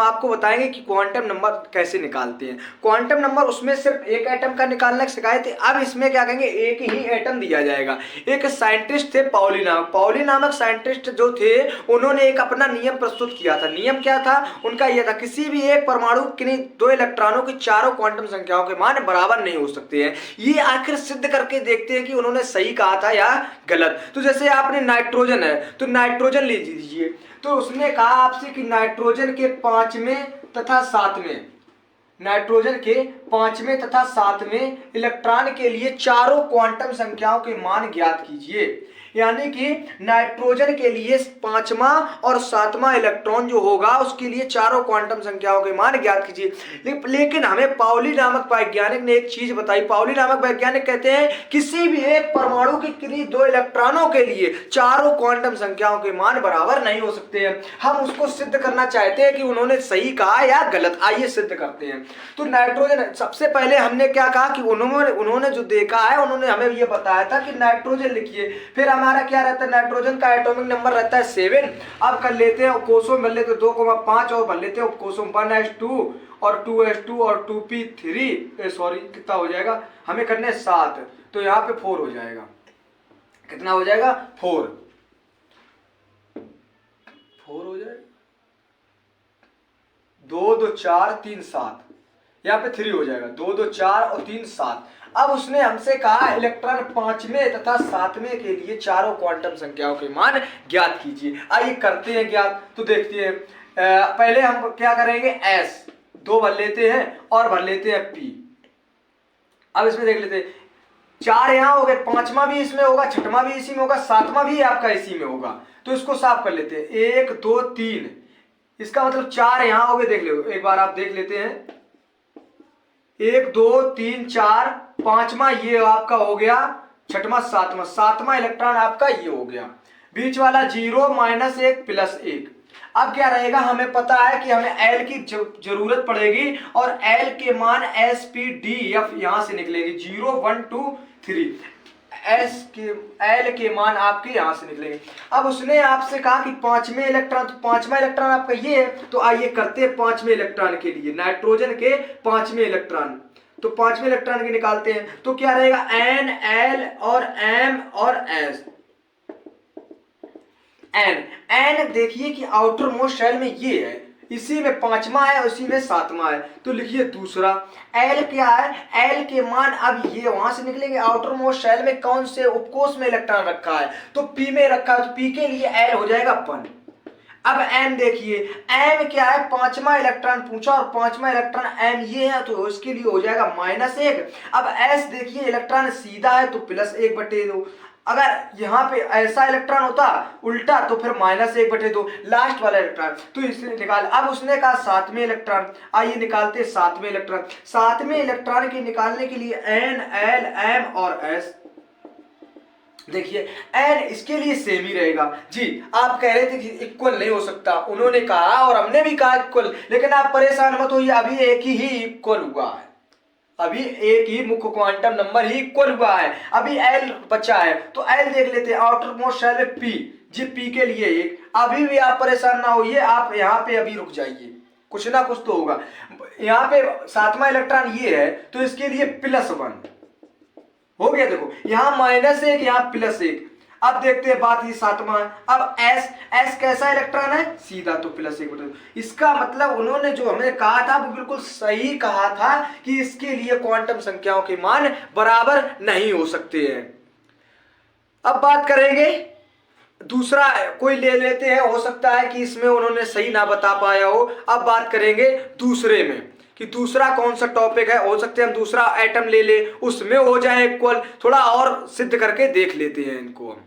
आपको बताएंगे कि क्वांटम नंबर कैसे निकालते हैं। क्वांटम नंबर उसमें सिर्फ एक एटम का निकालना सिखाए थे, अब इसमें क्या कहेंगे, एक ही एटम दिया जाएगा। एक साइंटिस्ट थे पाउली नामक साइंटिस्ट जो थे, उन्होंने एक अपना नियम प्रस्तुत किया था। नियम क्या था उनका, यह था किसी भी एक परमाणु के दो इलेक्ट्रॉनों की चारों क्वांटम संख्याओं के मान बराबर नहीं हो सकते हैं। ये आखिर सिद्ध करके देखते हैं कि उन्होंने सही कहा था या गलत। तो जैसे आपने नाइट्रोजन है, तो नाइट्रोजन ले लीजिए, तो उसने कहा आपसे कि नाइट्रोजन के पांचवें तथा सातवें, नाइट्रोजन के पांचवें तथा सातवें इलेक्ट्रॉन के लिए चारों क्वांटम संख्याओं के मान ज्ञात कीजिए। यानी कि नाइट्रोजन के लिए पांचवा और सातवां इलेक्ट्रॉन जो होगा उसके लिए चारों क्वांटम संख्याओं के मान ज्ञात कीजिए। लेकिन हमें पाउली नामक वैज्ञानिक ने एक चीज बताई। पाउली नामक वैज्ञानिक कहते हैं किसी भी एक परमाणु के किन्हीं दो इलेक्ट्रॉनों के लिए चारों क्वांटम संख्याओं के मान बराबर नहीं हो सकते हैं। हम उसको सिद्ध करना चाहते हैं कि उन्होंने सही कहा या गलत। आइए सिद्ध करते हैं। तो नाइट्रोजन, सबसे पहले हमने क्या कहा कि उन्होंने जो देखा है, उन्होंने हमें यह बताया था कि नाइट्रोजन लिखिए। फिर हमारा क्या रहता है, नाइट्रोजन का एटॉमिक नंबर रहता है 7। अब कर लेते हैं कोसों भर लेते हैं 2,5 और भर लेते हैं कोसों 1s2 और 2s2 और 2p3, सॉरी कितना हो जाएगा, हमें करने 7, तो यहाँ पे 4 हो जाएगा। कितना हो जाएगा, 4 हो जाएगा, 2 2 4 3 7, यहाँ पे 3 हो जाएगा, 2 2 4 और 3 7। अब उसने हमसे कहा इलेक्ट्रॉन पांचवें तथा सातवें के लिए चारों क्वांटम संख्याओं के मान ज्ञात कीजिए। आइए करते हैं ज्ञात। तो देखते हैं, पहले हम क्या करेंगे, s 2 भर लेते हैं और भर लेते हैं p। अब इसमें देख लेते हैं, 4 यहाँ हो गए, पांचवा भी इसमें होगा, छठवां भी इसी में होगा, सातवां भी आपका इसी में होगा। तो इसको साफ कर लेते हैं, 1 2 3, इसका मतलब 4 यहाँ हो गए। देख लो एक बार आप देख लेते हैं, 1 2 3 4, पांचवा ये आपका हो गया, छठवां सातवां, सातवां इलेक्ट्रॉन आपका ये हो गया, बीच वाला 0 -1 +1। अब क्या रहेगा, हमें पता है कि हमें L की जरूरत पड़ेगी और L के मान SPDF यहां से निकलेंगे, 0 1 2 3, L के मान आपके यहां से निकलेंगे। अब उसने आपसे कहा कि पांचवें इलेक्ट्रॉन, तो पांचवा इलेक्ट्रॉन आपका ये है। तो आइए करते हैं पांचवें इलेक्ट्रॉन के लिए, नाइट्रोजन के पांचवें इलेक्ट्रॉन। तो पांचवें इलेक्ट्रॉन के निकालते हैं, तो क्या रहेगा, N L और M और S। N देखिए कि आउटर मोस्ट शेल में ये है, इसी में पांचवा है और इसी में सातवां है, तो लिखिए दूसरा। L क्या है, L के मान अब ये वहां से निकलेंगे, आउटर मोस्ट शेल में कौन से उपकोष में इलेक्ट्रॉन रखा है, तो P में रखा है, तो P के लिए L हो जाएगा 1। अब M देखिए, M क्या है, पांचवा इलेक्ट्रॉन पूछा और पांचवा इलेक्ट्रॉन M ये है, तो इसके लिए हो जाएगा -1। अब S देखिए, इलेक्ट्रॉन सीधा है तो +1/2। अगर यहाँ पे ऐसा इलेक्ट्रॉन होता उल्टा तो फिर -1/2, लास्ट वाला इलेक्ट्रॉन, तो इसने निकाल। अब उसने कहा सातवें इलेक्ट्रॉन, आइए निकालते हैं सातवें इलेक्ट्रॉन। सातवें इलेक्ट्रॉन के निकालने के लिए N L M और S, देखिए N इसके लिए सेम ही रहेगा जी। आप कह रहे थे कि इक्वल नहीं हो सकता, उन्होंने कहा और हमने भी कहा इक्वल, लेकिन आप परेशान मत होइए, अभी एक ही इक्वल हुआ है, अभी एक ही मुख्य क्वांटम नंबर ही इक्वल हुआ है, अभी L बचा है। तो L देख लेते हैं, आउटर मोस्ट शेल में P जी, P के लिए 1। अभी भी आप परेशान ना होइए, आप यहाँ पे अभी रुक जाइए, कुछ ना कुछ तो होगा। यहाँ पे सातवां इलेक्ट्रॉन ये है, तो इसके लिए +1 हो गया। देखो यहाँ -1, यहाँ +1। अब देखते हैं बात ये सातवां। अब S कैसा इलेक्ट्रॉन है, सीधा, तो +1/2। इसका मतलब उन्होंने जो हमें कहा था वो बिल्कुल सही कहा था कि इसके लिए क्वांटम संख्याओं के मान बराबर नहीं हो सकते हैं। अब बात करेंगे दूसरा, कोई ले लेते हैं, हो सकता है कि इसमें उन्होंने सही ना बता पाया हो। अब बात करेंगे दूसरे में कि दूसरा कौन सा टॉपिक है, हो सकता है हम दूसरा एटम ले ले, उसमें हो जाए इक्वल। थोड़ा और सिद्ध करके देख लेते हैं इनको हम।